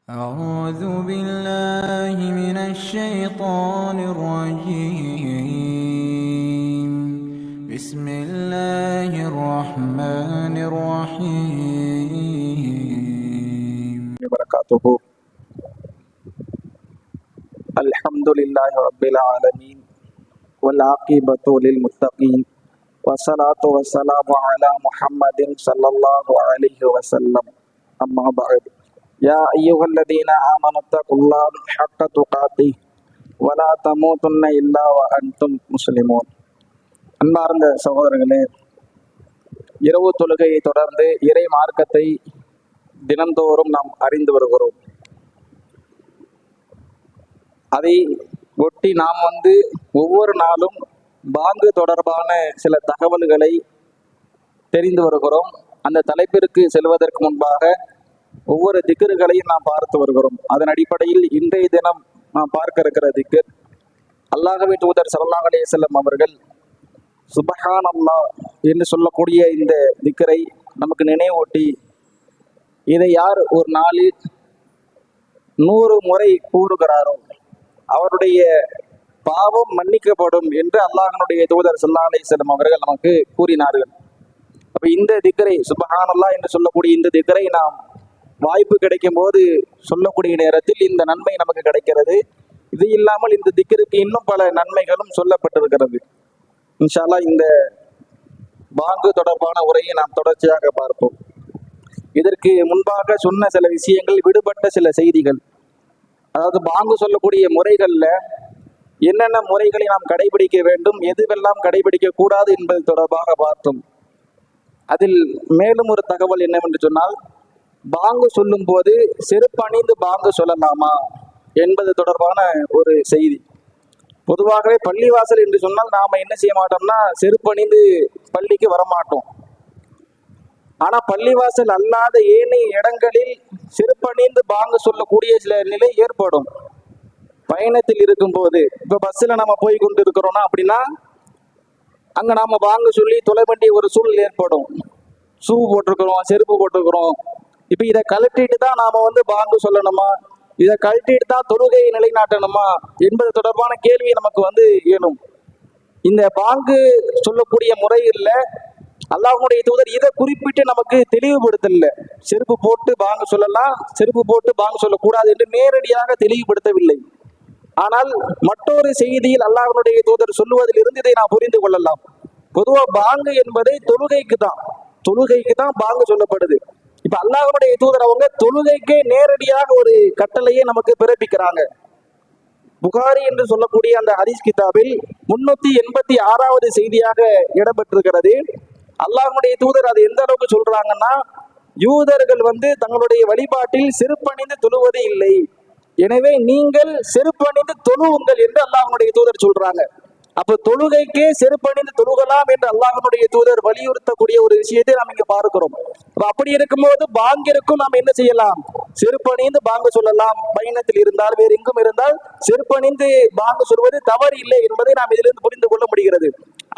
أعوذ بالله من الشيطان الرجيم بسم الله الرحمن الرحيم وبركاته. الحمد لله رب العالمين والعاقبة للمتقين والصلاة والسلام على محمد صلى الله عليه وسلم. أما بعد، يا أيها الذين آمنوا اتقوا الله حق تقاته ولا تموتن إلا وأنتم مسلمون. அன்பார்ந்த சகோதரர்களே, இரவு தொழுகையை தொடர்ந்து இறை மார்க்கத்தை தினந்தோறும் நாம் அறிந்து வருகிறோம். அதை ஒட்டி நாம் ஒவ்வொரு நாளும் பாங்கு தொடர்பான சில தகவல்களை தெரிந்து வருகிறோம். அந்த தலைப்பிற்கு செல்வதற்கு முன்பாக ஒவ்வொரு திக்ருகளையும் நாம் பார்த்து வருகிறோம். அதன் அடிப்படையில் இன்றைய தினம் நாம் பார்க்க இருக்கிற திக்ர், அல்லாஹ்வின் தூதர் ஸல்லல்லாஹு அலைஹி வஸல்லம் அவர்கள் சுப்ஹானல்லாஹ் என்று சொல்லக்கூடிய இந்த திக்ரை நமக்கு நினைவூட்டி, இதை யார் ஒரு நாளில் 100 முறை கூறுகிறாரோ அவருடைய பாவம் மன்னிக்கப்படும் என்று அல்லாஹ்வுடைய தூதர் ஸல்லல்லாஹு அலைஹி வஸல்லம் அவர்கள் நமக்கு கூறினார்கள். அப்ப இந்த திக்ரை, சுப்ஹானல்லாஹ் என்று சொல்லக்கூடிய இந்த திக்ரை நாம் வாய்ப்பு கிடைக்கும் போது சொல்லக்கூடிய நேரத்தில் இந்த நன்மை நமக்கு கிடைக்கிறது. இது இல்லாமல் இந்த திக்ருக்கு இன்னும் பல நன்மைகளும் சொல்லப்பட்டிருக்கிறது. இன்ஷா அல்லாஹ் இந்த பாங்கு தொடர்பான உரையை நாம் தொடர்ச்சியாக பார்ப்போம். இதற்கு முன்பாக சொன்ன சில விஷயங்கள், விடுபட்ட சில செய்திகள், அதாவது பாங்கு சொல்லக்கூடிய முறைகள்ல என்னென்ன முறைகளை நாம் கடைபிடிக்க வேண்டும், எதுவெல்லாம் கடைபிடிக்க கூடாது என்பது தொடர்பாக பார்த்தோம். அதில் மேலும் ஒரு தகவல் என்னவென்று சொன்னால், பாங்கு சொல்லும் போது செருப்பணிந்து பாங்கு சொல்லலாமா என்பது தொடர்பான ஒரு செய்தி. பொதுவாகவே பள்ளிவாசல் என்று சொன்னால் நாம என்ன செய்ய மாட்டோம்னா, செருப்பணிந்து பள்ளிக்கு வரமாட்டோம். ஆனா பள்ளிவாசல் அல்லாத ஏனைய இடங்களில் செருப்பணிந்து பாங்கு சொல்லக்கூடிய சில நிலை ஏற்படும். பயணத்தில் இருக்கும் போது, இப்ப பஸ்ல நம்ம போய் கொண்டு இருக்கிறோம்னா அப்படின்னா அங்க நாம பாங்கு சொல்லி தொலை வேண்டிய ஒரு சூழல் ஏற்படும். ஷூ போட்டிருக்கிறோம், செருப்பு போட்டிருக்கிறோம். இப்ப இதை கழட்டிட்டு தான் நாம பாங்கு சொல்லணுமா, இதை கழட்டிட்டு தான் தொழுகையை நிலைநாட்டணுமா என்பது தொடர்பான கேள்வி நமக்கு ஏனும். இந்த பாங்கு சொல்லக்கூடிய முறையில் அல்லாஹ்வுடைய தூதர் இதை குறிப்பிட்டு நமக்கு தெளிவுபடுத்தல. செருப்பு போட்டு பாங்கு சொல்லலாம், செருப்பு போட்டு பாங்கு சொல்லக்கூடாது என்று நேரடியாக தெளிவுபடுத்தவில்லை. ஆனால் மற்றொரு செய்தியில் அல்லாஹ்வுடைய தூதர் சொல்லுவதிலிருந்து இதை நாம் புரிந்து கொள்ளலாம். பொதுவா பாங்கு என்பதை தொழுகைக்கு தான் பாங்கு சொல்லப்படுது. இப்ப அல்லாஹ்வுடைய தூதர் அவங்க தொழுகைக்கே நேரடியாக ஒரு கட்டளையை நமக்கு பிறப்பிக்கிறாங்க. புகாரி என்று சொல்லக்கூடிய அந்த ஹதீஸ் கிதாபில் 386வது செய்தியாக இடம்பெற்றிருக்கிறது. அல்லாஹ்வுடைய தூதர் அது எந்த அளவுக்கு சொல்றாங்கன்னா, யூதர்கள் தங்களுடைய வழிபாட்டில் செருப்பணிந்து தொழுவது இல்லை, எனவே நீங்கள் செருப்பணிந்து தொழுவுங்கள் என்று அல்லாஹ்வுடைய தூதர் சொல்றாங்க. அப்ப தொழுகைக்கே செருப்பணிந்து தொழுகலாம் என்று அல்லாஹ்வுடைய தூதர் வலியுறுத்தக்கூடிய ஒரு விஷயத்தை நாம் இங்க பார்க்கிறோம். அப்படி இருக்கும்போது பாங்கிற்கும் நாம் என்ன செய்யலாம், செருப்பணிந்து பாங்கு சொல்லலாம். பயணத்தில் இருந்தால், வேறு எங்கும் இருந்தால் செருப்பணிந்து பாங்கு சொல்வது தவறு இல்லை என்பதை நாம் இதிலிருந்து புரிந்து கொள்ள முடிகிறது.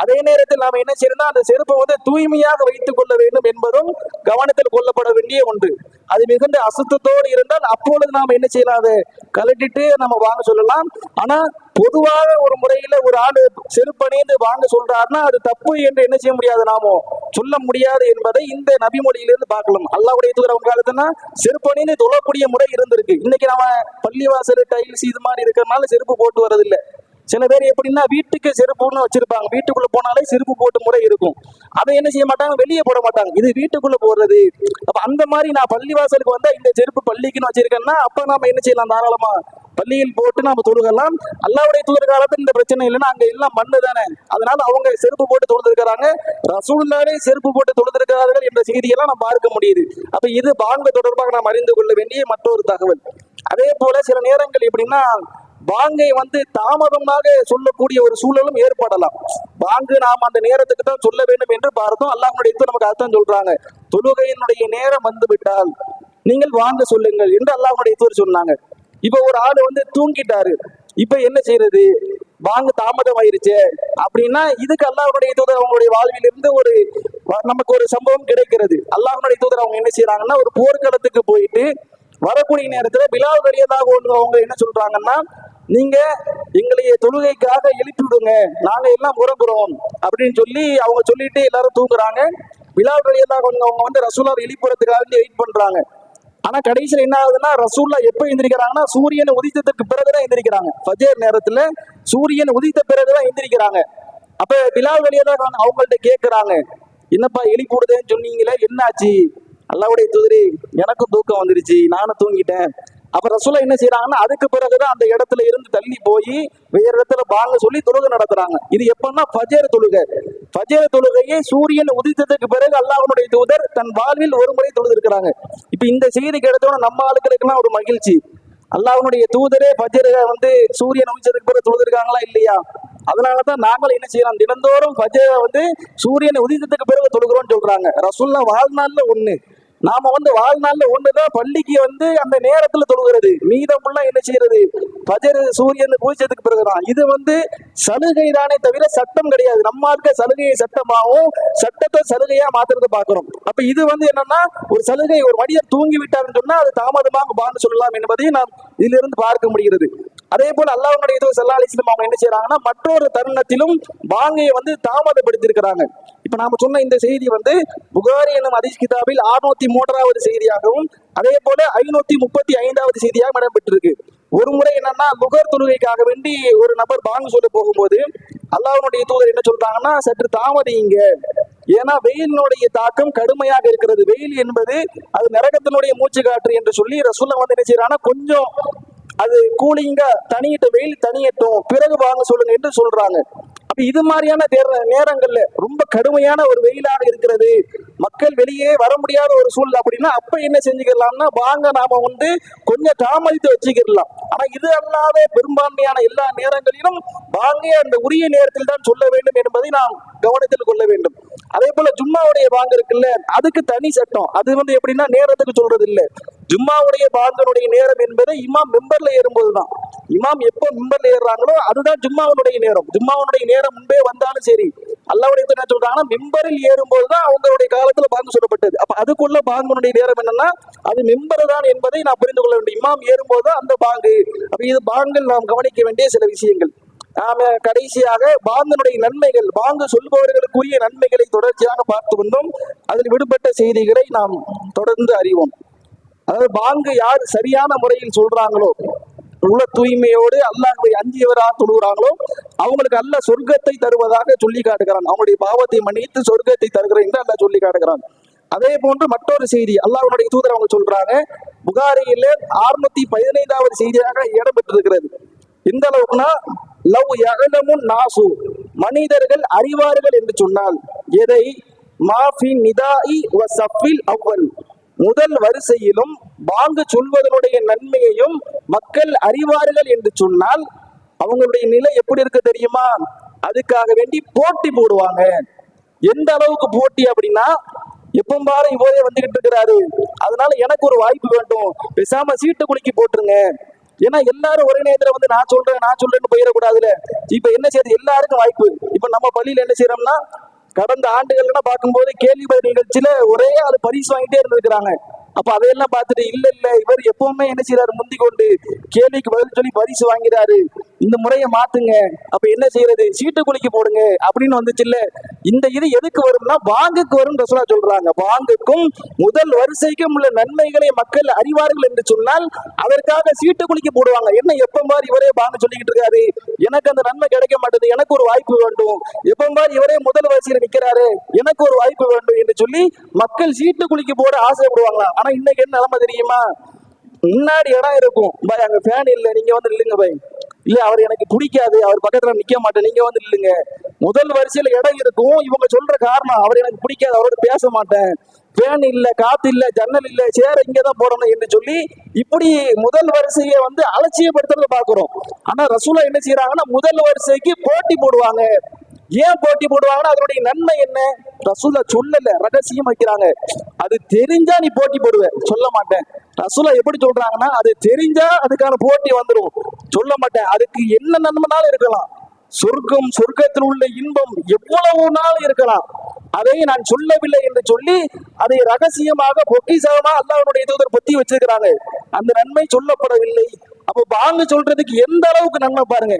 அதே நேரத்தில் நாம் என்ன செய்யணும், அந்த செருப்பை தூய்மையாக வைத்துக் கொள்ள வேண்டும் என்பதும் கவனத்தில் கொள்ளப்பட வேண்டிய ஒன்று. அது மிகுந்த அசுத்தத்தோடு இருந்தால் அப்பொழுது நாம் என்ன செய்யலாம், அதை கழட்டிட்டு நம்ம வாங்க சொல்லலாம். ஆனா பொதுவாக ஒரு முறையில ஒரு ஆளு செருப்பணிந்து வாங்க சொல்றாருன்னா அது தப்பு என்று என்ன செய்ய முடியாது, நாமோ சொல்ல முடியாது என்பதை இந்த நபிமொழியிலிருந்து பார்க்கலாம். அல்லாஹ்வுடைய தூதர் அவங்க காலத்துனா செருப்பணிந்து தொழக்கூடிய முறை இருந்திருக்கு. இன்னைக்கு நம்ம பள்ளிவாசல் டைல்ஸ் இது மாதிரி இருக்கிறதுனால செருப்பு போட்டு வரதில்லை. சில பேர் எப்படின்னா வீட்டுக்கு செருப்புன்னு வச்சிருப்பாங்க, வீட்டுக்குள்ள போனாலே செருப்பு போட்டு முறை இருக்கும். அதை என்ன செய்ய மாட்டாங்க, வெளியே போட மாட்டாங்க, இது வீட்டுக்குள்ள போடுறது. அப்ப அந்த மாதிரி நான் பள்ளிவாசலுக்கு வந்தா இந்த செருப்பு பள்ளிக்குன்னு வச்சிருக்கேன்னா அப்ப நாம என்ன செய்யலாம், தாராளமா பள்ளியில் போட்டு நாம தொழுகலாம். அல்லாஹ்வுடைய தூதர் காலத்துல இந்த பிரச்சனை இல்லைன்னா அங்க எல்லாம் மண்ணு தானே, அதனால அவங்க செருப்பு போட்டு தொழுதிருக்கிறாங்க. ரசூலுல்லாஹே செருப்பு போட்டு தொழுதிருக்கிறார்கள் என்ற செய்தியெல்லாம் நாம் பார்க்க முடியுது. அப்ப இது பாங்கு தொடர்பாக நாம் அறிந்து கொள்ள வேண்டிய மற்றொரு தகவல். அதே போல சில நேரங்கள் எப்படின்னா பாங்கை தாமதமாக சொல்லக்கூடிய ஒரு சூழலும் ஏற்படலாம். பாங்கு நாம் அந்த நேரத்துக்கு தான் சொல்ல வேண்டும் என்று பார்த்தோம். அல்லாஹ்வுடைய தூதர் நமக்கு அர்த்தம் சொல்றாங்க, தொழுகையினுடைய நேரம் விட்டால் நீங்கள் வாங்க சொல்லுங்கள் என்று அல்லாஹ்வுடைய தூதர் சொன்னாங்க. இப்ப ஒரு ஆளு தூங்கிட்டாரு, இப்ப என்ன செய்யறது, பாங்கு தாமதம் ஆயிருச்சு அப்படின்னா இதுக்கு அல்லாஹ்வுடைய தூதர் அவங்களுடைய வாழ்வில் இருந்து நமக்கு ஒரு சம்பவம் கிடைக்கிறது. அல்லாஹ்வுடைய தூதர் அவங்க என்ன செய்யறாங்கன்னா, ஒரு போர்க்களத்துக்கு போயிட்டு வரக்கூடிய நேரத்துல பிலால் ரலியல்லாஹு அன்ஹு அவங்க என்ன சொல்றாங்கன்னா, நீங்க எங்களைய தொழுகைக்காக எழுப்பி விடுங்க, நாங்க எல்லாம் உறங்குறோம் அப்படின்னு சொல்லி அவங்க சொல்லிட்டு எல்லாரும் தூங்குறாங்க. பிலால் ரலியல்லாஹு அன்ஹு அவங்க வந்து ரசூலுல்லாஹ் எழுப்புறதுக்காக வெயிட் பண்றாங்க. ஆனா கடைசியில் என்ன ஆகுதுன்னா, ரசூல்லா எப்ப எந்திரிக்கிறாங்கன்னா சூரியன் உதித்ததுக்கு பிறகுதான் எந்திரிக்கிறாங்க. ஃபஜர் நேரத்துல சூரியன் உதித்த பிறகுதான் எந்திரிக்கிறாங்க. அப்ப பிலால் ரலியல்லாஹு அன்ஹு அவங்கள்ட்ட கேட்கிறாங்க, என்னப்பா எழுப்பி விடுதேன்னு சொன்னீங்களே, என்னாச்சு? அல்லாஹ்வுடைய தூதரே, எனக்கும் தூக்கம் வந்துருச்சு, நானும் தூங்கிட்டேன். அப்ப ரசூலா என்ன செய்யறாங்கன்னா, அதுக்கு பிறகுதான் அந்த இடத்துல இருந்து தள்ளி போய் வேற இடத்துல பாங்க சொல்லி தொழுகை நடத்துறாங்க. இது எப்பன்னா ஃபஜர் தொழுகை. ஃபஜர் தொழுகையை சூரியன் உதித்ததுக்கு பிறகு அல்லாஹ்வுடைய தூதர் தன் வாழ்வில் ஒரு முறை தொழுது இருக்கிறாங்க. இப்ப இந்த செய்தி கிடைத்தோட நம்ம ஆளுகளுக்குலாம் ஒரு மகிழ்ச்சி. அல்லாஹ்வுடைய தூதரே ஃபஜ்ர வந்து சூரியன் உதிச்சதுக்கு பிறகு தொழுதுருக்காங்களா இல்லையா? அதனாலதான் நாங்களும் என்ன செய்யலாம், தினந்தோறும் ஃபஜ்ர வந்து சூரியன் உதித்ததுக்கு பிறகு தொழுகிறோம்னு சொல்றாங்க. ரசூலுல்லாஹ் வாழ்நாள்ல ஒண்ணு, நாம வந்து வாழ்நாள்ல ஒண்ணுதான் பள்ளிக்கு வந்து அந்த நேரத்துல தொழுகிறது, மீதமுள்ள என்ன செய்யறது ஃபஜர் சூரியன் பூஜ்யத்துக்கு பிறகுதான். இது வந்து சலுகை தானே தவிர சட்டம் கிடையாது. நம்ம இருக்க சலுகையை சட்டமாகவும் சட்டத்தை சலுகையா மாத்துறத பாக்குறோம். அப்ப இது வந்து என்னன்னா ஒரு சலுகை, ஒரு மனிதன் தூங்கி விட்டாருன்னு சொன்னா அது தாமதமாக பான்னு சொல்லலாம் என்பதை நாம் இதிலிருந்து பார்க்க முடிகிறது. அதே போல அல்லாஹ்வுடைய தூதர் ஸல்லல்லாஹு அலைஹி வஸல்லம் அவங்க என்ன செய்யறாங்கன்னா, மற்றொரு தருணத்திலும் பாங்கையை வந்து தாமதப்படுத்தி இருக்கிறாங்க. இப்ப நாம சொன்ன இந்த செய்தி வந்து புகாரி எனும் ஹதீஸ் கிதாபில் 603வது செய்தியாகவும் அதே போல 535வது செய்தியாகவும் இடம்பெற்றிருக்கு. ஒரு முறை என்னன்னா, புகார் தொழுகைக்காக வேண்டி ஒரு நபர் பாங்கு சொல்ல போகும்போது அல்லாஹ்வுடைய தூதர் என்ன சொல்றாங்கன்னா, சற்று தாமதிங்க, ஏன்னா வெயிலினுடைய தாக்கம் கடுமையாக இருக்கிறது. வெயில் என்பது அது நரகத்தினுடைய மூச்சு காற்று என்று சொல்லி ரசூலுல்லாஹ் வந்து என்ன செய்யறாங்கன்னா, கொஞ்சம் அது கூலிங்கா தனியிட்ட, வெயில் தனியட்டும் பிறகு வாங்க சொல்லுங்க என்று சொல்றாங்க. அப்ப இது மாதிரியான நேரங்கள்ல ரொம்ப கடுமையான ஒரு வெயிலாக இருக்கிறது, மக்கள் வெளியே வர முடியாத ஒரு சூழ்நிலை அப்படின்னா அப்ப என்ன செஞ்சுக்கலாம்னா, வாங்க நாம வந்து கொஞ்சம் தாமதித்து வச்சுக்கலாம். ஆனா இது அல்லாத பெரும்பான்மையான எல்லா நேரங்களிலும் வாங்க அந்த உரிய நேரத்தில் தான் சொல்ல வேண்டும் என்பதை நாம் கவனத்தில் கொள்ள வேண்டும். அதே போல ஜும்மாவுடைய பாங்கு இருக்குல்ல, அதுக்கு தனி சட்டம். அது வந்து எப்படின்னா நேரத்துக்கு சொல்றது இல்ல. ஜும்மாவுடைய பாங்கனுடைய நேரம் என்பது இமாம் மெம்பர்ல ஏறும்போதுதான். இமாம் எப்போ மெம்பர்ல ஏறுறாங்களோ அதுதான் ஜும்மாவுடைய நேரம். ஜும்மாவுடைய நேரம் முன்பே வந்தாலும் சரி, அல்லாஹ்வுடைய தூதர் என்ன சொல்றாங்கன்னா, மெம்பரில் ஏறும்போதுதான் அவங்களுடைய காலத்துல பாங்கு சொல்லப்பட்டது. அப்ப அதுக்குள்ள பாங்கனுடைய நேரம் என்னன்னா அது மெம்பர் தான் என்பதை நாம் புரிந்து கொள்ள வேண்டும். இமாம் ஏறும்போது அந்த பாங்கு. அப்ப இது பாங்கில் நாம் கவனிக்க வேண்டிய சில விஷயங்கள். நாம கடைசியாக பாங்கனுடைய நன்மைகள், பாங்கு சொல்பவர்களுக்குரிய நன்மைகளை தொடர்ச்சியாக பார்த்து கொண்டோம். அதில் விடுபட்ட செய்திகளை நாம் தொடர்ந்து அறிவோம். அதாவது பாங்கு யார் சரியான முறையில் சொல்றாங்களோ, உள்ள தூய்மையோடு அல்லாஹ்வை அஞ்சியவராக தொழுகிறாங்களோ அவங்களுக்கு அல்லாஹ் சொர்க்கத்தை தருவதாக சொல்லி காட்டுகிறான். அவங்களுடைய பாவத்தை மன்னித்து சொர்க்கத்தை தருகிறேன் என்று அல்லாஹ் சொல்லி காட்டுகிறான். அதே போன்று மற்றொரு செய்தி அல்லாஹ்வுடைய தூதர் அவங்க சொல்றாங்க, புகாரியில 615வது செய்தியாக இடம்பெற்றிருக்கிறது. எந்த அளவுக்குன்னா, லவ் யஅலமுன் நாசு, மனிதர்கள் அறிவார்கள் என்று சொன்னால் எதை, மாஃபி நிதாஇ வ ஸஃபில் அவ்வல், முதல் வரிசையிலும் பாங்கு சொல்வதனுடைய நன்மையையும் மக்கள் அறிவார்கள் என்று சொன்னால் அவங்களுடைய நிலை எப்படி இருக்கு தெரியுமா? அதுக்காக வேண்டி போட்டி போடுவாங்க. எந்த அளவுக்கு போட்டி அப்படின்னா, எப்ப பாரு இவரே வந்துகிட்டு இருக்கிறாரு, அதனால எனக்கு ஒரு வாய்ப்பு வேண்டும், பேசாம சீட்டு குலுக்கி போட்டுருங்க. ஏன்னா எல்லாரும் ஒரே நேரத்துல வந்து நான் சொல்றேன்னு போயிடக்கூடாதுல. இப்ப என்ன செய்யுது, எல்லாருக்கும் வாய்ப்பு. இப்ப நம்ம பள்ளியில என்ன செய்யறோம்னா, கடந்த ஆண்டுகள்லாம் பார்க்கும்போது கேள்வி பதில் நிகழ்ச்சியில ஒரே ஆள் பரிசு வாங்கிட்டே இருந்திருக்கிறாங்க. அப்ப அதையெல்லாம் பார்த்துட்டு இல்ல இவர் எப்பவுமே என்ன செய்யறாரு, முந்தி கொண்டு கேள்விக்கு பதில் சொல்லி பரிசு வாங்கிறாரு, இந்த முறையை மாத்துங்க. அப்ப என்ன செய்யறது, சீட்டு குலுக்கி போடுங்க அப்படின்னு வந்துச்சு இல்ல. இந்த இது எதுக்கு வரும்னா பாங்குக்கு வரும் ரசூலா சொல்றாங்க. பாங்குக்கும் முதல் வரிசைக்கும் உள்ள நன்மைகளை மக்கள் அறிவார்கள் என்று சொன்னால் அதற்காக சீட்டு குலுக்கி போடுவாங்க. என்ன எப்ப பாரு இவரே பாங்கு சொல்லிக்கிட்டு இருக்காரு, எனக்கு அந்த நன்மை கிடைக்க மாட்டேது, எனக்கு ஒரு வாய்ப்பு வேண்டும், எப்ப பாரு இவரே முதல் வரிசையில் நிக்கிறாரு, எனக்கு ஒரு வாய்ப்பு வேண்டும் என்று சொல்லி மக்கள் சீட்டு குலுக்கி போட ஆசைப்படுவாங்களா. ஆனா இன்னைக்கு என்ன நிலைமை தெரியுமா, முன்னாடி இடம் இருக்கும் பாய், அங்க ஃபேன் இல்ல, நீங்க வந்து இல்லைங்க பாய், இல்ல அவர் எனக்கு பிடிக்காது, அவர் பக்கத்துல நிக்க மாட்டேன், நீங்க வந்து இல்லைங்க. முதல் வரிசையில இடம் இருக்கும், இவங்க சொல்ற காரணம் அவர் எனக்கு பிடிக்காது, அவரோட பேச மாட்டேன், ஃபேன் இல்ல, காத்து இல்ல, ஜன்னல் இல்ல, சேர இங்கதான் போடணும் என்று சொல்லி இப்படி முதல் வரிசையை வந்து அலட்சியப்படுத்துறத பாக்குறோம். ஆனா ரசூலா என்ன செய்யறாங்கன்னா முதல் வரிசைக்கு போட்டி போடுவாங்க. ஏன் போட்டி போடுவாங்கன்னா அதனுடைய நன்மை என்ன, ரசூலா சொல்லல, ரகசியம் வைக்கிறாங்க. அது தெரிஞ்சா நீ போட்டி போடுவ, சொல்ல மாட்டேன். ரசூலா எப்படி சொல்றாங்கன்னா அது தெரிஞ்சா அதுக்கான போட்டி வந்துடும், சொல்ல மாட்டேன். அதுக்கு என்ன நன்மைனாலும் இருக்கலாம், சொர்க்கத்தில் உள்ள இன்பம் எவ்வளவு நாள் இருக்கலாம், அதை நான் சொல்லவில்லை என்று சொல்லி அதை ரகசியமாக பொக்கிஷமா அல்லாஹ்வுடைய தூதர் பொத்தி வச்சிருக்கிறாங்க. அந்த நன்மை சொல்லப்படவில்லை. அப்ப பாங்கு சொல்றதுக்கு எந்த அளவுக்கு நன்மை பாருங்க.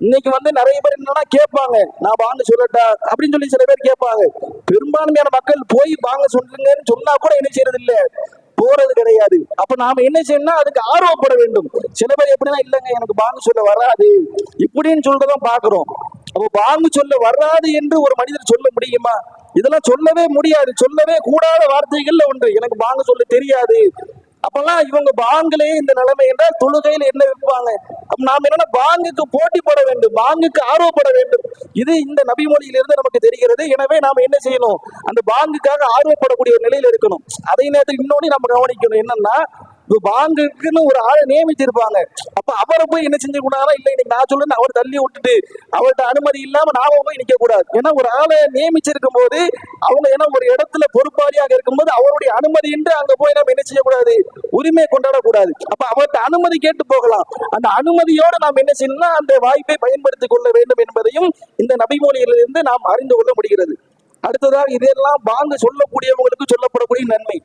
இன்னைக்கு நிறைய பேர் என்னன்னா கேட்பாங்க, நான் பாங்க சொல்லட்டா அப்படின்னு சொல்லி சில பேர் கேட்பாங்க. பெரும்பான்மையான மக்கள் போய் பாங்க சொல்லுங்கன்னு சொன்னா கூட என்ன செய்யறது இல்ல, போறது கிடையாது. அப்ப நாம என்ன செய்யணும்னா அதுக்கு ஆர்வப்பட வேண்டும். சில பேர் எப்படின்னா இல்லைங்க எனக்கு பாங்கு சொல்ல வராது இப்படின்னு சொல்றதான் பாக்குறோம். அப்ப பாங்கு சொல்ல வராது என்று ஒரு மனிதர் சொல்ல முடியுமா? இதெல்லாம் சொல்லவே முடியாது, சொல்லவே கூடாத வார்த்தைகள்ல ஒன்று. எனக்கு பாங்கு சொல்ல தெரியாது. அப்பெல்லாம் இவங்க பாங்கிலே இந்த நிலைமை என்றால் தொழுகையில் என்ன வைப்பாங்க? அப்ப நாம் என்னன்னா பாங்குக்கு போட்டி போட வேண்டும், பாங்குக்கு ஆர்வப்பட வேண்டும். இது இந்த நபிமொழியிலிருந்து நமக்கு தெரிகிறது. எனவே நாம என்ன செய்யணும், அந்த பாங்குக்காக ஆர்வப்படக்கூடிய ஒரு நிலையில இருக்கணும். அதே நேரத்தில் இன்னொன்னு நம்ம கவனிக்கணும் என்னன்னா, பாங்குக்குன்னு ஒரு ஆளை நியமிச்சிருப்பாங்க. அப்ப அவரை போய் என்ன செஞ்சு கூடாதா, இல்லை இன்னைக்கு நான் சொல்லுன்னு அவர் தள்ளி விட்டுட்டு அவர்கிட்ட அனுமதி இல்லாம நாம போய் நிக்க கூடாது. ஏன்னா ஒரு ஆளை நியமிச்சிருக்கும் போது அவங்க ஏன்னா ஒரு இடத்துல பொறுப்பாளியாக இருக்கும்போது அவருடைய அனுமதி என்று அங்க போய் நம்ம என்ன செய்யக்கூடாது, உரிமை கொண்டாடக்கூடாது. அப்ப அவர்கிட்ட அனுமதி கேட்டு போகலாம். அந்த அனுமதியோடு நாம் என்ன செய்யணும்னா அந்த வாய்ப்பை பயன்படுத்திக் கொள்ள வேண்டும் என்பதையும் இந்த நபிமொழியிலிருந்து நாம் அறிந்து கொள்ள முடிகிறது. அடுத்ததாக இதெல்லாம் பாங்கு சொல்லக்கூடியவங்களுக்கு சொல்லப்படக்கூடிய நன்மை.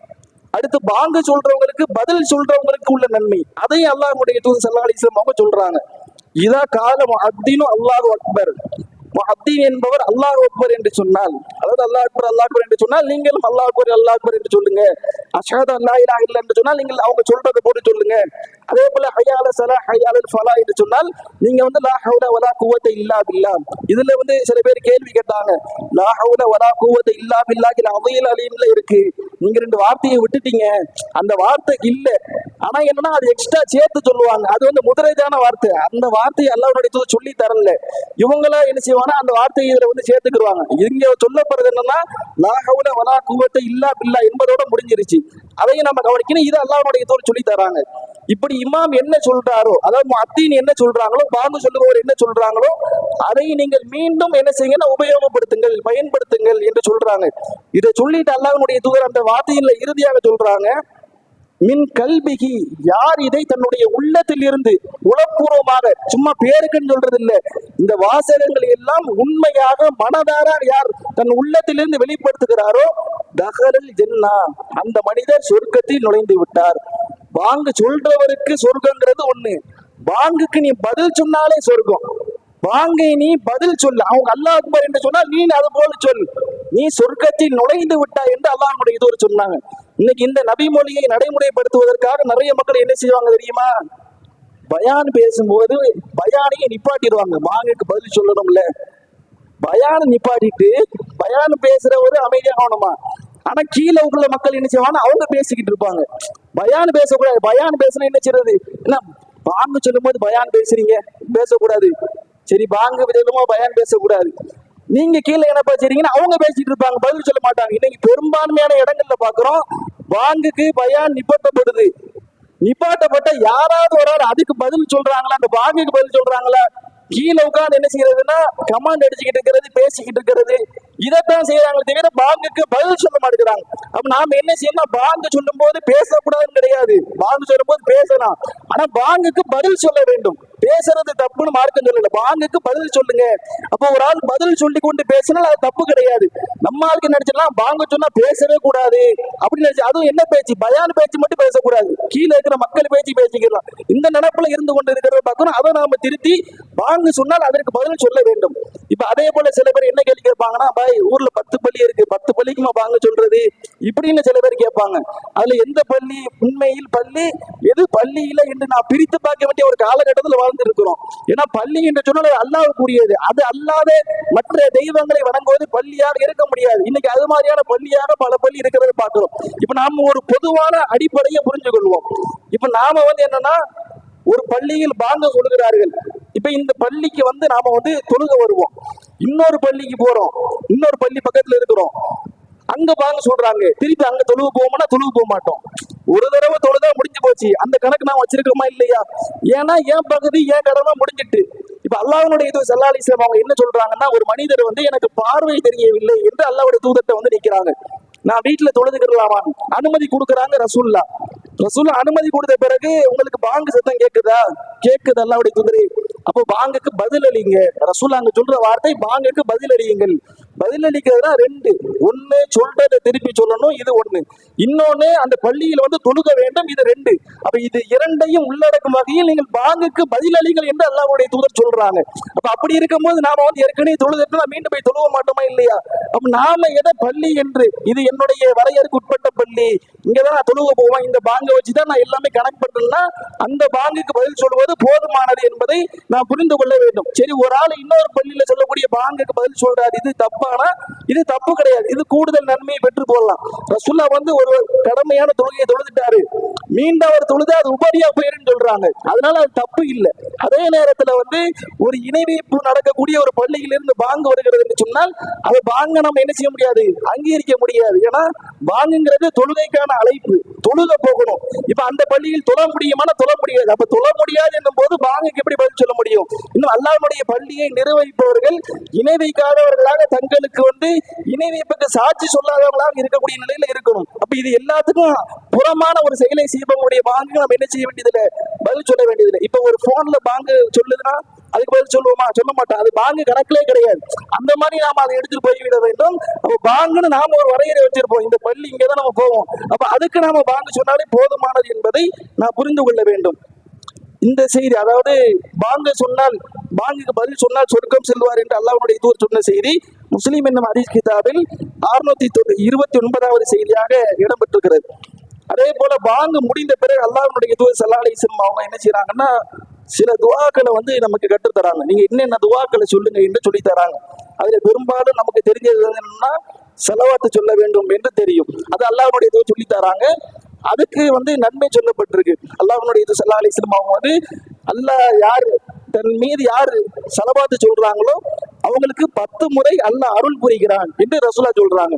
அடுத்து பாங்கு சொல்றவங்களுக்கு பதில் சொல்றவங்களுக்கு உள்ள நன்மை அதையும் அல்லாஹ்வுடைய தூதர் ஸல்லல்லாஹு அலைஹி வஸல்லம் அவங்க சொல்றாங்க. இதா கால முஅத்தினு அல்லாஹு அக்பர், முஅத்தின் என்பவர் அல்லாஹ் அக்பர் என்று சொன்னால், அதாவது அல்லாஹ் அக்பர் என்று சொன்னால் நீங்களும் அல்லாஹ் அக்பர் என்று சொல்லுங்க. அஷ்ஹது அல்லா இலாஹ இல்ல என்று சொன்னால் நீங்கள் அவங்க சொல்றதை போட்டு சொல்லுங்க. அதே போல ஹய்ய அலல் ஸலாஹ் ஹய்ய அலல் ஃபலாஹ் என்று சொன்னால் நீங்க லா ஹவுல வலா குவத்த இல்லா பில்லாஹ். இதுல சில பேர் கேள்வி கேட்டாங்க, லா ஹவுல வலா குவத்த இல்லா பில்லாஹில் அலீல் அலீம்ல இருக்கு, நீங்க ரெண்டு வார்த்தையை விட்டுட்டீங்க, அந்த வார்த்தை இல்ல. ஆனா என்னன்னா அது எக்ஸ்ட்ரா சேர்த்து சொல்லுவாங்க. அது முதலேஜான வார்த்தை. அந்த வார்த்தையை அல்லாஹ்வுடைய தூதர் சொல்லி தரல. இவங்கள என்ன செய்வாங்கன்னா அந்த வார்த்தையை இதுல சேர்த்துக்குருவாங்க. இங்க சொல்லப்படுறது என்னன்னா லா ஹவுல வலா குவத்த இல்லா பில்லாஹ் என்பதோட முடிஞ்சிருச்சு. அதையும் நம்ம கவனிக்கணும். இது அல்லாஹ்வுடைய தூதர் சொல்லி தராங்க. இப்படி இமாம் என்ன சொல்றாரோ, அதாவது முஅத்தின் என்ன சொல்றாங்களோ, பாங்கு சொல்லுபவர் என்ன சொல்றாங்களோ அதை நீங்கள் மீண்டும் என்ன செய்யுங்கன்னா உபயோகப்படுத்துங்கள், பயன்படுத்துங்கள் என்று சொல்றாங்க. இதை சொல்லிட்டு அல்லாஹ்வுடைய தூதர் அந்த வார்த்தையில இறுதியாக சொல்றாங்க, மின் கல்பிகி, யார் இதை தன்னுடைய உள்ளத்தில் இருந்து உளப்பூர்வமாக சும்மா பேருக்குன்னு சொல்றது இல்ல, இந்த வாசகங்கள் எல்லாம் உண்மையாக மனதார யார் தன் உள்ளத்திலிருந்து வெளிப்படுத்துகிறாரோ தஹலல் ஜன்னா, அந்த மனிதர் சொர்க்கத்தில் நுழைந்து விட்டார். பாங்கு சொல்றவருக்கு சொர்க்கங்கிறது ஒண்ணு, பாங்குக்கு நீ பதில் சொன்னாலே சொர்க்கம். பாங்கை நீ பதில் சொல், அவங்க அல்லாஹ் அக்பர் என்று சொன்னால் நீ அது போல சொல், நீ சொர்க்கத்தில் நுழைந்து விட்டாய் என்று அல்லாஹ்வுடைய தூதர் சொன்னாங்க. இன்னைக்கு இந்த நபிமொழியை நடைமுறைப்படுத்துவதற்காக நிறைய மக்கள் என்ன செய்வாங்க தெரியுமா, பயான் பேசும்போது பயானையை நிப்பாட்டிடுவாங்க. பாங்குக்கு பதில் சொல்லணும்ல, பயான நிப்பாட்டிட்டு பயான் பேசுறவரு அமைதியாகணுமா. ஆனா கீழே உள்ள மக்கள் என்ன செய்வாங்க, அவங்க பேசிக்கிட்டு இருப்பாங்க. பயான் பேசக்கூடாது. பயான் பேசினா என்ன செய்யறது, என்ன பாங்கு சொல்லும் போது பயான் பேசுறீங்க, பேசக்கூடாது. சரி பாங்கு சொல்லுமோ பயான் பேசக்கூடாது. நீங்க கீழே என்னப்பா செய்றீங்கன்னா அவங்க பேசிட்டு இருப்பாங்க, பதில் சொல்ல மாட்டாங்க. இன்னைக்கு பெரும்பான்மையான இடங்கள்ல பாக்குறோம் பாங்குக்கு பயான் நிப்பாட்டப்படுது. நிப்பாட்டப்பட்ட யாராவது ஒரு ஆள் அதுக்கு பதில் சொல்றாங்களா, அந்த பாங்குக்கு பதில் சொல்றாங்களா? கீழே உட்கார்ந்து என்ன செய்யறதுன்னா கமாண்ட் அடிச்சுக்கிட்டு இருக்கிறது, பேசிக்கிட்டு இருக்கிறது, இதைத்தான் செய்யறாங்க தவிர பாங்குக்கு பதில் சொல்ல மாட்டேங்கிறாங்க. அப்ப நாம என்ன செய்யணும், பாங்கு சொல்லும் போது பேசக்கூடாதுன்னு கிடையாது, பாங்கு சொல்லும் போது பேசலாம். ஆனா பாங்குக்கு பதில் சொல்ல வேண்டும். பேசுறது தப்புன்னு மார்க்கம் சொல்லல, பாங்குக்கு பதில் சொல்லுங்க. அப்போ ஒரு ஆள் பதில் சொல்லி கொண்டு பேசினால் அது தப்பு கிடையாது. நம்ம ஆளுக்கு நினைச்சிடலாம் பாங்கு சொன்னா பேசவே கூடாது அப்படின்னு நினைச்சு, அதுவும் என்ன பேச்சு, பயான் பேச்சு மட்டும் பேசக்கூடாது, கீழே இருக்கிற மக்கள் பேச்சு பேசிக்கலாம். இந்த நினைப்புல இருந்து கொண்டு இருக்கிறத பார்க்கணும். அதை நாம திருத்தி பாங்கு சொன்னால் அதற்கு பதில் சொல்ல வேண்டும். இப்ப அதே போல சில பேர் என்ன கேள்வி கேட்பாங்கன்னா, பாய் ஊர்ல 10 பள்ளி இருக்கு, 10 பள்ளிக்குமா பாங்கு சொல்றது இப்படின்னு சில பேர் கேட்பாங்க. அதுல எந்த பள்ளி உண்மையில் பள்ளி, எது பள்ளி இல்லை என்று நான் பிரித்து பார்க்க வேண்டிய ஒரு காலகட்டத்தில் வாழ்ந்து இருக்கிறோம். ஏன்னா பள்ளி என்று சொன்னால் அல்லாஹ்வுக்குரியது, அது அல்லாத மற்ற தெய்வங்களை வணங்குவது பள்ளியாக இருக்க முடியாது. இன்னைக்கு அது மாதிரியான பள்ளியாக பல பள்ளி இருக்கிறத பார்க்கிறோம். இப்ப நாம ஒரு பொதுவான அடிப்படையை புரிஞ்சு கொள்வோம். இப்ப நாம என்னன்னா ஒரு பள்ளியில் பாங்க சொல்கிறார்கள். இப்ப இந்த பள்ளிக்கு நாம தொழுக வருவோம், இன்னொரு பள்ளிக்கு போறோம், இன்னொரு பள்ளி பக்கத்துல இருக்கிறோம், அங்க பாங்க சொல்றாங்க, திருப்பி அங்க தொழுவு போவோம்னா தொழுவு போக மாட்டோம். ஒரு தடவை தொழுதா முடிஞ்சு போச்சு, அந்த கணக்கு நான் வச்சிருக்கோமா இல்லையா? ஏன்னா என் பகுதி என் கடமை முடிஞ்சிட்டு. இப்ப அல்லாஹ்வுடைய தூதர் ஸல்லல்லாஹு அலைஹி வஸல்லம் அவங்க என்ன சொல்றாங்கன்னா, ஒரு மனிதர் எனக்கு பார்வை தெரியவில்லை என்று அல்லாஹ்வுடைய தூதர்ட்ட நிக்கிறாங்க. நான் வீட்டுல தொழுதுக்கலாமா, அனுமதி கொடுக்குறாங்க ரசூலுல்லாஹ். ரசூல் அனுமதி கொடுத்த பிறகு உங்களுக்கு பாங்கு சத்தம் கேக்குதா? கேக்குது அல்லாஹ்வுடைய தூதரே. அப்போ பாங்குக்கு பதில் அளிங்க. ரசூல் அங்க சொல்ற வார்த்தை பாங்குக்கு பதில் அளியுங்கள். பதில் அளிக்கிறதுனா ரெண்டு. ஒண்ணு சொல்றதை திருப்பி சொல்லணும், இது ஒண்ணு. இன்னொன்னு அந்த பள்ளியில் வந்து தொழுக வேண்டும், இது ரெண்டு. அப்ப இது இரண்டையும் உள்ளடக்கும் வகையில் நீங்கள் பாங்குக்கு பதில் அளிங்கள் என்று அல்லாஹ்வுடைய தூதர் சொல்றாங்க. அப்ப அப்படி இருக்கும்போது நாம வந்து ஏற்கனவே தொழுதுட்டு மீண்டும் போய் தொழுவ மாட்டோமா இல்லையா? அப்ப நாம எதை பள்ளி என்று, இது என்னுடைய வரையறுக்கு உட்பட்ட பள்ளி, இங்கதான் நான் தொழுவ போவேன், இந்த பாங்கை வச்சுதான் நான் எல்லாமே கனெக்ட் பண்றேன்னா அந்த பாங்குக்கு பதில் சொல்வது போதுமானது என்பதை நான் புரிந்து கொள்ள வேண்டும். சரி, ஒரு ஆள் இன்னொரு பள்ளியில சொல்லக்கூடிய பாங்குக்கு பதில் சொல்றாரு, இது தப்பானா? இது தப்பு கிடையாது, இது கூடுதல் நன்மையை பெற்று போடலாம். ரசூல்லா வந்து ஒரு கடமையான தொழுகையை தொழுதுட்டாரு, மீண்டும் அவர் தொழுது அது உபரியா போயிருன்னு சொல்றாங்க, அதனால அது தப்பு இல்லை. அதே நேரத்துல வந்து ஒரு இணை வைப்பு நடக்கக்கூடிய ஒரு பள்ளியிலிருந்து பாங்கு வருகிறது என்று சொன்னால் அது பாங்க நம்ம என்ன செய்ய முடியாது, அங்கீகரிக்க முடியாது. ஏன்னா பாங்குங்கிறது தொழுகைக்கான அழைப்பு, தொழுக போகணும். இப்ப அந்த பள்ளியில் தொழ முடியுமானா தொழ முடியாது. அப்ப தொழ முடியாது என்னும் போது பாங்குக்கு எப்படி பதில் சொல்ல முடியும்? இன்னும் அல்லாஹ்வுடைய பள்ளியை நிர்வகிப்பவர்கள் இணை வைக்காதவர்களாக தங்களுக்கு வந்து இணை வைப்புக்கு சாட்சி சொல்லாதவர்களாக இருக்கக்கூடிய நிலையில இருக்கணும். அப்ப இது எல்லாத்துக்கும் புறமான ஒரு செயலை செய்பவங்களுடைய பாங்கு நம்ம என்ன செய்ய வேண்டியதில்லை, பதில் சொல்ல வேண்டியதில்லை. இப்ப ஒரு போன்ல பாங்கு சொல்லுதுன்னா அதுக்கு பதில் சொல்லுவோமா? சொல்ல மாட்டோம். அது பாங்கு கணக்கிலே கிடையாது. அந்த மாதிரி நாம அதை எடுத்துட்டு போய்விட வேண்டும். அப்ப பாங்குன்னு நாம ஒரு வரையறை வச்சிருப்போம், இந்த பள்ளி இங்கதான் நம்ம போவோம், அப்ப அதுக்கு நாம பாங்கு சொன்னாலே போதுமானது என்பதை நான் புரிந்து கொள்ள வேண்டும். இந்த செய்தி, அதாவது பாங்கு சொன்னால், பாங்குக்கு பதில் சொன்னால் சொர்க்கம் செல்வார் என்று அல்லாஹ்வுடைய தூதர் சொன்ன செய்தி முஸ்லிம் என்னும் ஹதீஸ் கிதாபில் 629வது செய்தியாக இடம்பெற்றிருக்கிறது. அதே போல பாங்கு முடிந்த பிறகு அல்லாஹ்வுடைய தூதர் ஸல்லல்லாஹு அலைஹி வஸல்லம் அவங்க என்ன செய்யறாங்கன்னா சில துஆக்களை வந்து நமக்கு கற்றுத் தராங்க. நீங்க என்னென்ன துஆக்களை சொல்லுங்க என்று சொல்லி தராங்க. அதுல பெரும்பாலும் நமக்கு தெரிஞ்சது என்னன்னா ஸலவாத்து சொல்ல வேண்டும் என்று தெரியும். அது அல்லாஹ்வுடைய தூதர் சொல்லி தராங்க. அதுக்கு வந்து நன்மை சொல்லப்பட்டிருக்கு. அல்லாஹ்வுடைய தூதர் ஸல்லல்லாஹு அலைஹி வஸல்லம் அவங்க வந்து அல்லாஹ் யார் தன் மீது யாரு ஸலவாத்து சொல்றாங்களோ அவங்களுக்கு 10 முறை அல்லாஹ் அருள் புரிகிறான் என்று ரசூலா சொல்றாங்க.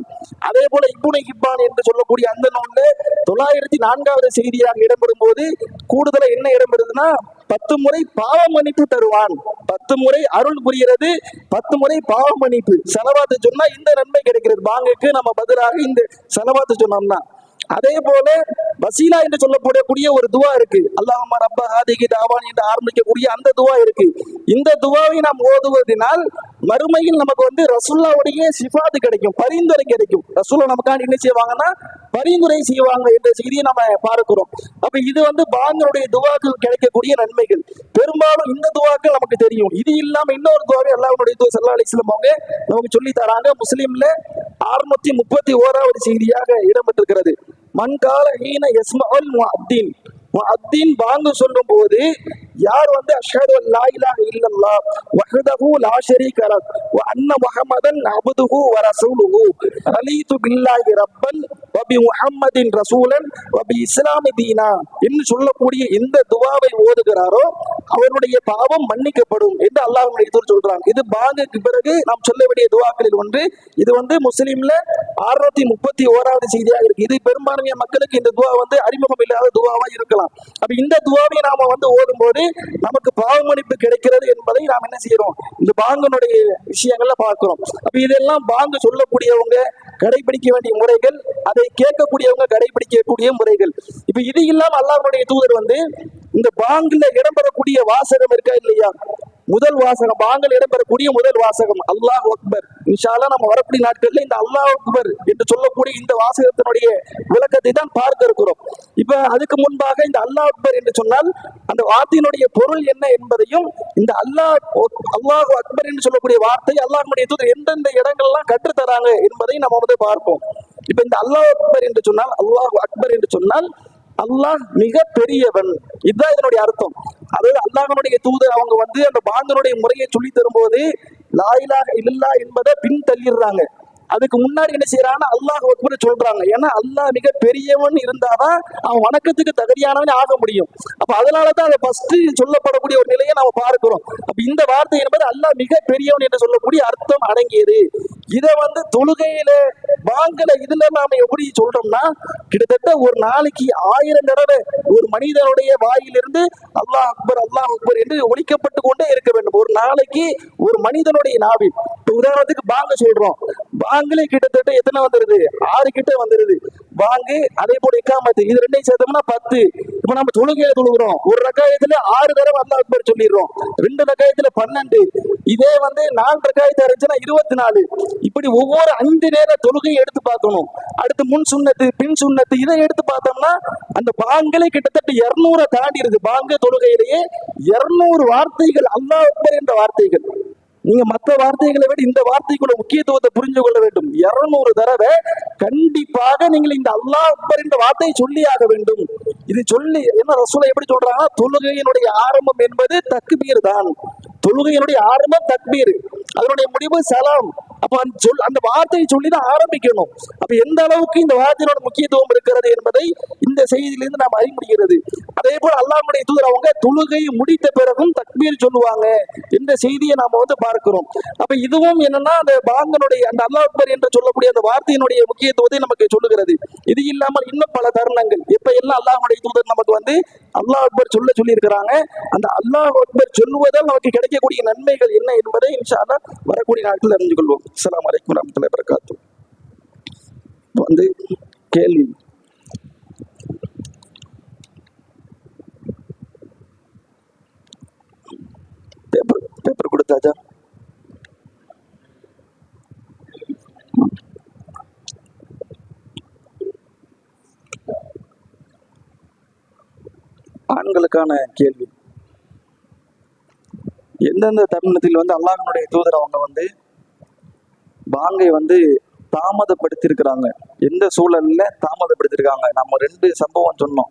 அதே போல இப்னு ஹிப்பான் என்று சொல்லக்கூடிய அந்த நூல்ல 904வது செய்தியாக இடம்பெறும் போது கூடுதலா என்ன இடம்பெறுதுன்னா 10 முறை பாவ மன்னிப்பு தருவான், 10 முறை அருள் புரிகிறது, 10 முறை பாவ மன்னிப்பு. ஸலவாத்து சொன்னா இந்த நன்மை கிடைக்கிறது. பாங்குக்கு நம்ம பதிலாக இந்த ஸலவாத்து சொன்னோம்னா. அதே போல வசீலா என்று சொல்லப்படக்கூடிய ஒரு துவா இருக்கு. அல்லாஹும்ம ரப்ப ஹாதிஹி தாவான் என்று ஆரம்பிக்கக்கூடிய அந்த துவா இருக்கு. இந்த துவாவை நாம் ஓதுவதனால் மறுமையில் நமக்கு வந்து ரசூலுல்லாஹ்வுடைய சிஃபாத் கிடைக்கும், பரிந்துரை கிடைக்கும். ரசூலுல்லாஹ் நமக்காண்டி என்ன செய்வாங்கன்னா பரிந்துரை செய்வாங்க என்ற செய்தியை நம்ம பார்க்கிறோம். அப்ப இது வந்து பாங்கனுடைய துவாக்கு கிடைக்கக்கூடிய நன்மைகள். பெரும்பாலும் இந்த துவாக்கள் நமக்கு தெரியும். இது இல்லாம இன்னொரு துவாவை அல்லாஹ்வுடைய தூதர் ஸல்லல்லாஹு அலைஹி வஸல்லம் அவங்க நமக்கு சொல்லி தராங்க. முஸ்லிம்ல 631வது செய்தியாக இடம்பெற்றிருக்கிறது. மன்கால ஹீன யஸ்மஉல் முஅத்தின், முஅத்தின் பாங்கு சொல்லும் போது யார் வந்து அஷ்ஹது அல்லா இலாஹ இல்லல்லாஹ் வஹ்தஹு லா ஷரீக லஹ் வ அன்ன முஹம்மதன் அப்துஹு வ ரசூலுஹு ரலீது பில்லாஹி ரப்பன் வ பி முஹம்மதின் ரசூலன் வ பி இஸ்லாமி தீனா என்று சொல்லக்கூடிய இந்த துவாவை ஓதுகிறாரோ அவருடைய பாவம் மன்னிக்கப்படும் என்று அல்லாஹ்வுடைய தூதர் சொல்றாங்க. இது பாங்குக்கு பிறகு நாம் சொல்ல வேண்டிய துவாக்களில் ஒன்று. இது வந்து முஸ்லிம்ல 631வது செய்தியாக இருக்கு. இது பெரும்பான்மையான மக்களுக்கு இந்த துவா வந்து அறிமுகம் இல்லாத துவாவா இருக்கலாம். அப்ப இந்த துவாவை நாம வந்து ஓதும் போது நமக்கு பாவ மன்னிப்பு கிடைக்கிறது என்பதை நாம் என்ன செய்யறோம், இந்த பாங்கனுடைய விஷயங்கள்ல பார்க்கிறோம். அப்ப இதெல்லாம் பாங்கு சொல்லக்கூடியவங்க கடைபிடிக்க வேண்டிய முறைகள், அதை கேட்கக்கூடியவங்க கடைபிடிக்கக்கூடிய முறைகள். இப்ப இது இல்லாம அல்லாஹ்வுடைய தூதர் வந்து இந்த பாங்குல இடம்பெறக்கூடிய வாசகம் இருக்கா இல்லையா, முதல் வாசகம், பாங்கல் இடம்பெறக்கூடிய முதல் வாசகம் அல்லாஹ் அக்பர். இன்ஷா அல்லாஹ் நம்ம வரக்கூடிய நாட்கள்ல இந்த அல்லாஹ் அக்பர் என்று சொல்லக்கூடிய இந்த வாசகத்தினுடைய விளக்கத்தை தான் பார்க்க இருக்கிறோம். இப்ப அதுக்கு முன்பாக இந்த அல்லாஹ் அக்பர் என்று சொன்னால் அந்த வார்த்தையினுடைய பொருள் என்ன என்பதையும், இந்த அல்லாஹ் அக்பர் என்று சொல்லக்கூடிய வார்த்தை அல்லாஹ்வுடைய தூதர் எந்தெந்த இடங்கள்லாம் கற்றுத்தராங்க என்பதை நம்ம வந்து பார்ப்போம். இப்ப இந்த அல்லாஹ் அக்பர் என்று சொன்னால், அல்லாஹ் அக்பர் என்று சொன்னால் அல்லாஹ் மிக பெரியவன், இதுதான் இதனுடைய அர்த்தம். அதாவது அல்லாஹ்வுடைய தூதர் அவங்க வந்து அந்த பாங்கனுடைய முறையை சொல்லி தரும்போது லா இலாஹ இல்லல்லாஹ் என்பதை பின் தள்ளிடுறாங்க. அதுக்கு முன்னாடி என்ன செய்யறாங்கன்னா அல்லாஹ் அக்பர் சொல்றாங்க. ஏன்னா அல்லாஹ் மிக பெரியவன் இருந்தாதான் அவன் வணக்கத்துக்கு தகுதியானவன் ஆக முடியும். அப்ப அதனாலதான் அதை ஃபர்ஸ்ட் சொல்லப்படக்கூடிய ஒரு நிலையை நாம பார்க்கிறோம். அப்ப இந்த வார்த்தை என்பது அல்லாஹ் மிக பெரியவன் என்று சொல்லக்கூடிய அர்த்தம் அடங்கியது. இதை வந்து தொழுகையில பாங்கல இதுல நாம எப்படி சொல்றோம்னா கிட்டத்தட்ட ஒரு நாளைக்கு 1000 தடவை ஒரு மனிதனுடைய வாயிலிருந்து அல்லாஹ் அக்பர் என்று ஒலிக்கப்பட்டு கொண்டே இருக்க வேண்டும். ஒரு நாளைக்கு ஒரு மனிதனுடைய நாவில். உதாரணத்துக்கு பாங்க சொல்றோம், பாங்கிலே கிட்டத்தட்ட எத்தனை வந்துருது? 6 கிட்ட வந்துருது. பாங்கு அதே போல இக்காமத்து, இது ரெண்டையும் சேர்த்தோம்னா 10. இப்ப நம்ம தொழுகையில தொழுகிறோம், ஒரு ரக்காயத்துல 6 தடவை அல்லாஹ் அக்பர் சொல்லிடுறோம், 2 ரக்காயத்துல 12. இதே வந்து 4 ரக்காயத்து இருந்துச்சுன்னா 24. இப்படி ஒவ்வொரு 5 நேர தொழுகையை எடுத்து பார்க்கணும். அடுத்து முன் சுன்னத்து பின் சுன்னத்து இதை எடுத்து பார்த்தோம்னா அந்த பாங்களே கிட்டத்தட்ட 200 தாண்டி இருக்கு. பாங்க தொழுகையிலேயே 200 வார்த்தைகள் அல்லாஹ் அக்பர் என்ற வார்த்தைகள். நீங்க மற்ற வார்த்தைகளை விட இந்த வார்த்தைக்குள்ள முக்கியத்துவத்தை புரிஞ்சு கொள்ள வேண்டும். 200 தடவை கண்டிப்பாக நீங்கள் இந்த அல்லாஹ் அக்பர் என்ற வார்த்தையை சொல்லி ஆக வேண்டும். இது சொல்லி என்ன ரசூலை எப்படி சொல்றாங்கன்னா, தொழுகையினுடைய ஆரம்பம் என்பது தக்பீர் தான். தொழுகையினுடைய ஆரம்பம் தக்பீர், அதனுடைய முடிவு சலாம். அப்ப அந்த வார்த்தையை சொல்லிதான் ஆரம்பிக்கணும். அப்ப எந்த அளவுக்கு இந்த வார்த்தையோட முக்கியத்துவம் இருக்கிறது என்பதை இந்த செய்தியிலிருந்து நாம் அறிய முடிகிறது. அதே போல அல்லாஹ்வுடைய தூதர் அவங்க தொழுகை முடித்த பிறகும் தக்பீர் சொல்லுவாங்க என்ற செய்தியை நாம வந்து பார்க்கிறோம். அப்ப இதுவும் என்னன்னா அந்த பாங்கனுடைய அந்த அல்லாஹ் அக்பர் என்று சொல்லக்கூடிய அந்த வார்த்தையினுடைய முக்கியத்துவத்தை நமக்கு சொல்லுகிறது. இது இல்லாமல் இன்னும் பல தருணங்கள் எப்ப எல்லாம் அல்லாஹ்வுடைய தூதர் நமக்கு வந்து அல்லாஹ் அக்பர் சொல்லி இருக்கிறாங்க. அந்த அல்லாஹ் அக்பர் சொல்லுவதால் நமக்கு கிடைக்கக்கூடிய நன்மைகள் என்ன என்பதை இன்ஷா அல்லாஹ் வரக்கூடிய நாட்கள் அறிந்து கொள்வோம். அஸ்ஸலாமு அலைக்கும் வரஹ்மத்துல்லாஹி வபரகாத்துஹு. வந்து கேள்வி பேப்பர் கொடுத்தாச்சா? ஆண்களுக்கான கேள்வி. எந்தெந்த தருணத்தில் வந்து அல்லாஹ்வுடைய தூதர் அவங்க வந்து பாங்கை வந்து தாமதப்படுத்தியிருக்கிறாங்க, எந்த சூழல்ல தாமதப்படுத்திருக்காங்க? நம்ம 2 சம்பவம் சொன்னோம்.